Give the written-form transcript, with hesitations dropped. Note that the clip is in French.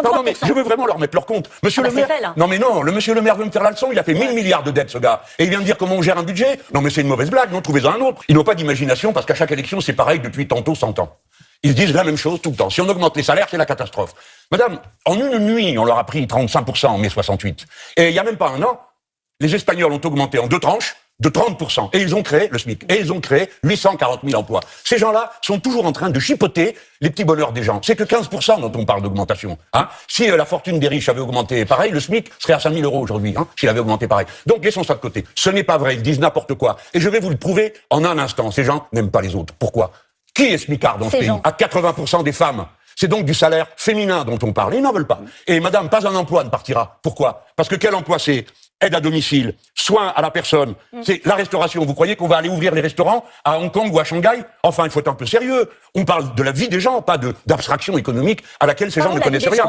Pardon, mais je veux vraiment leur mettre leur compte. Monsieur le maire. Fait, là. Non, mais non, le monsieur le maire veut me faire la leçon. Il a fait 1000 milliards de dettes, ce gars. Et il vient de dire comment on gère un budget. Non, mais c'est une mauvaise blague. Non, trouvez-en un autre. Ils n'ont pas d'imagination parce qu'à chaque élection, c'est pareil depuis tantôt 100 ans. Ils disent la même chose tout le temps. Si on augmente les salaires, c'est la catastrophe. Madame, en une nuit, on leur a pris 35% en mai 68. Et il n'y a même pas un an, les Espagnols ont augmenté en 2 tranches de 30%. Et ils ont créé le SMIC. Et ils ont créé 840 000 emplois. Ces gens-là sont toujours en train de chipoter les petits bonheurs des gens. C'est que 15% dont on parle d'augmentation. Hein. Si la fortune des riches avait augmenté pareil, le SMIC serait à 5 000 € aujourd'hui, hein, s'il avait augmenté pareil. Donc laissons ça de côté. Ce n'est pas vrai, ils disent n'importe quoi. Et je vais vous le prouver en un instant. Ces gens n'aiment pas les autres. Pourquoi ? Qui est smicard dans ce pays ? À 80% des femmes. C'est donc du salaire féminin dont on parle. Ils n'en veulent pas. Et madame, pas un emploi ne partira. Pourquoi ? Parce que quel emploi c'est ? Aide à domicile, soins à la personne, c'est la restauration. Vous croyez qu'on va aller ouvrir les restaurants à Hong Kong ou à Shanghai ? Enfin, il faut être un peu sérieux. On parle de la vie des gens, pas d'abstraction économique à laquelle ces gens ne connaissent rien.